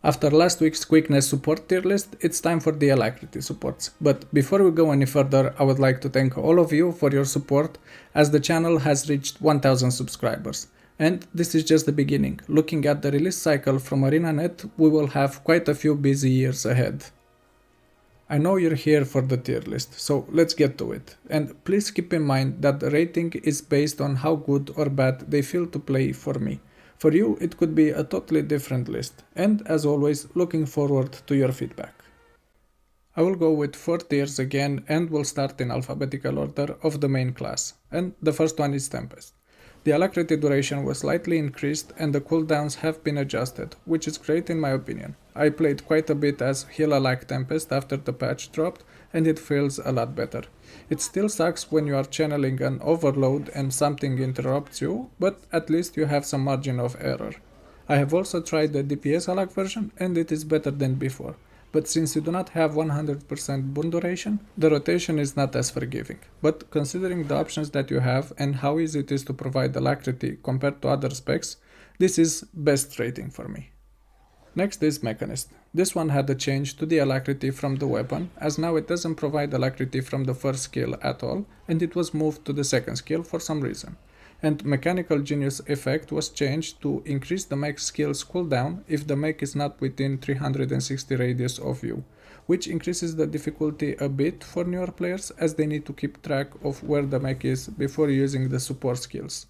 After last week's quickness support tier list, it's time for the Alacrity supports. But before we go any further, I would like to thank all of you for your support, as the channel has reached 1000 subscribers. And this is just the beginning. Looking at the release cycle from ArenaNet, we will have quite a few busy years ahead. I know you're here for the tier list, so let's get to it. And please keep in mind that the rating is based on how good or bad they feel to play for me. For you, it could be a totally different list, and as always, looking forward to your feedback. I will go with 4 tiers again and will start in alphabetical order of the main class, and the first one is Tempest. The Alacrity duration was slightly increased and the cooldowns have been adjusted, which is great in my opinion. I played quite a bit as heal-alike Tempest after the patch dropped, and it feels a lot better. It still sucks when you are channeling an overload and something interrupts you, but at least you have some margin of error. I have also tried the DPS-alike version and it is better than before. But since you do not have 100% boon duration, the rotation is not as forgiving. But considering the options that you have and how easy it is to provide Alacrity compared to other specs, this is best rating for me. Next is Mechanist. This one had a change to the Alacrity from the weapon, as now it doesn't provide Alacrity from the first skill at all, and it was moved to the second skill for some reason. And Mechanical Genius effect was changed to increase the mech skill's cooldown if the mech is not within 360 radius of you, which increases the difficulty a bit for newer players as they need to keep track of where the mech is before using the support skills.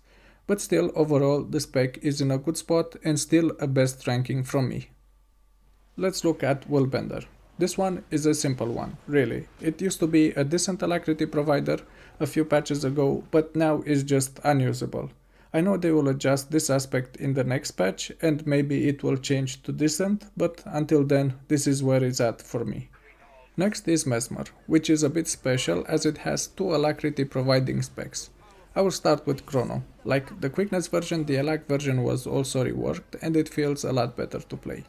But still, overall, the spec is in a good spot and still a best ranking from me. Let's look at Willbender. This one is a simple one, really. It used to be a decent Alacrity provider a few patches ago, but now is just unusable. I know they will adjust this aspect in the next patch and maybe it will change to decent, but until then, this is where it's at for me. Next is Mesmer, which is a bit special as it has 2 Alacrity providing specs. I will start with Chrono. Like the quickness version, the Alac version was also reworked and it feels a lot better to play.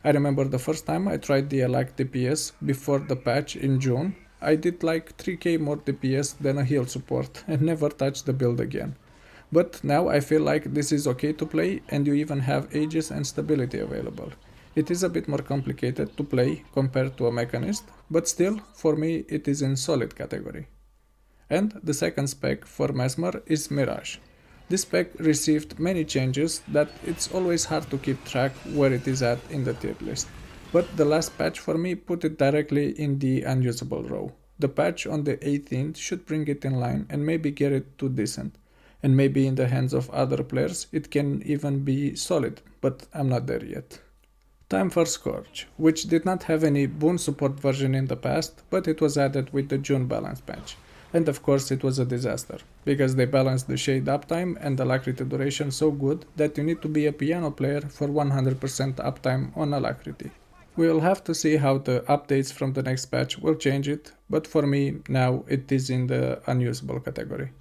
I remember the first time I tried the Alac DPS before the patch in June, I did like 3k more DPS than a heal support and never touched the build again. But now I feel like this is okay to play and you even have ages and stability available. It is a bit more complicated to play compared to a Mechanist, but still, for me it is in solid category. And the second spec for Mesmer is Mirage. This spec received many changes that it's always hard to keep track where it is at in the tier list. But the last patch for me put it directly in the unusable row. The patch on the 18th should bring it in line and maybe get it to decent. And maybe in the hands of other players it can even be solid, but I'm not there yet. Time for Scourge, which did not have any boon support version in the past, but it was added with the June balance patch. And of course it was a disaster, because they balanced the shade uptime and Alacrity duration so good that you need to be a piano player for 100% uptime on Alacrity. We will have to see how the updates from the next patch will change it, but for me now it is in the unusable category.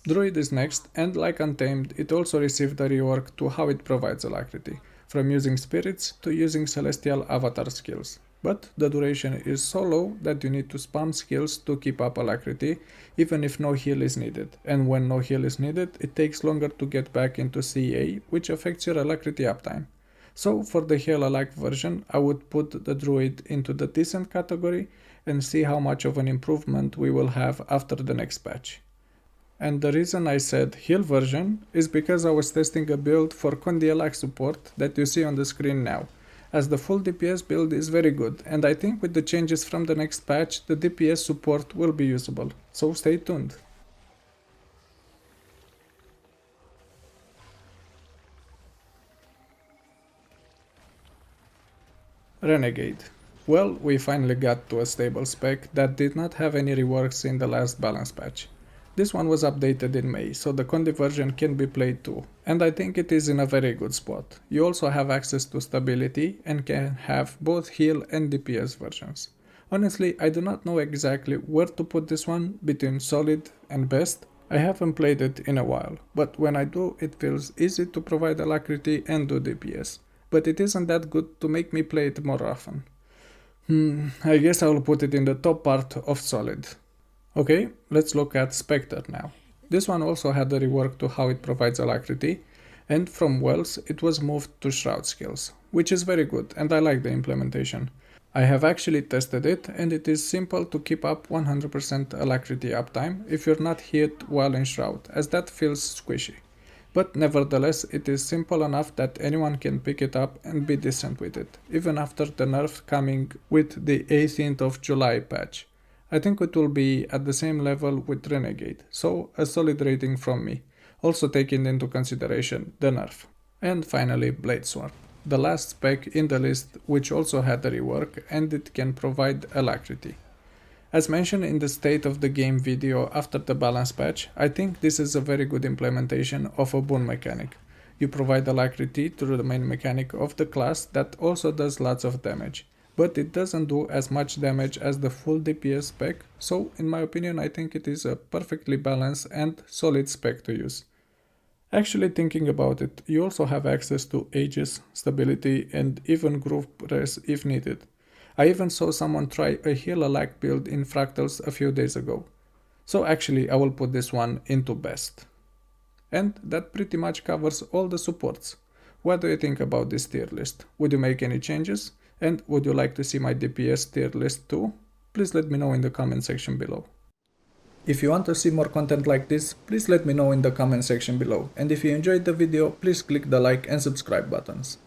Druid is next, and like Untamed, it also received a rework to how it provides Alacrity, from using spirits to using celestial avatar skills. But the duration is so low that you need to spam skills to keep up Alacrity, even if no heal is needed, and when no heal is needed, it takes longer to get back into CA, which affects your Alacrity uptime. So for the heal-alike version, I would put the Druid into the decent category and see how much of an improvement we will have after the next patch. And the reason I said heal version is because I was testing a build for Condialac support that you see on the screen now, as the full DPS build is very good, and I think with the changes from the next patch, the DPS support will be usable, so stay tuned. Renegade. Well, we finally got to a stable spec that did not have any reworks in the last balance patch. This one was updated in May, so the Condi version can be played too, and I think it is in a very good spot. You also have access to stability and can have both heal and DPS versions. Honestly, I do not know exactly where to put this one between solid and best. I haven't played it in a while, but when I do, it feels easy to provide Alacrity and do DPS. But it isn't that good to make me play it more often. I guess I will put it in the top part of solid. Okay, let's look at Specter now. This one also had a rework to how it provides Alacrity, and from Wells it was moved to Shroud skills, which is very good and I like the implementation. I have actually tested it and it is simple to keep up 100% Alacrity uptime if you're not hit while in Shroud, as that feels squishy. But nevertheless, it is simple enough that anyone can pick it up and be decent with it, even after the nerf coming with the 18th of July patch. I think it will be at the same level with Renegade, so a solid rating from me, also taking into consideration the nerf. And finally, Bladesworn, the last spec in the list which also had a rework and it can provide Alacrity. As mentioned in the State of the Game video after the balance patch, I think this is a very good implementation of a boon mechanic. You provide Alacrity through the main mechanic of the class that also does lots of damage, but it doesn't do as much damage as the full DPS spec, so in my opinion I think it is a perfectly balanced and solid spec to use. Actually thinking about it, you also have access to Aegis, Stability and even Group Res if needed. I even saw someone try a heal-alike build in Fractals a few days ago. So actually I will put this one into best. And that pretty much covers all the supports. What do you think about this tier list? Would you make any changes? And would you like to see my DPS tier list too? Please let me know in the comment section below. If you want to see more content like this, please let me know in the comment section below. And if you enjoyed the video, please click the like and subscribe buttons.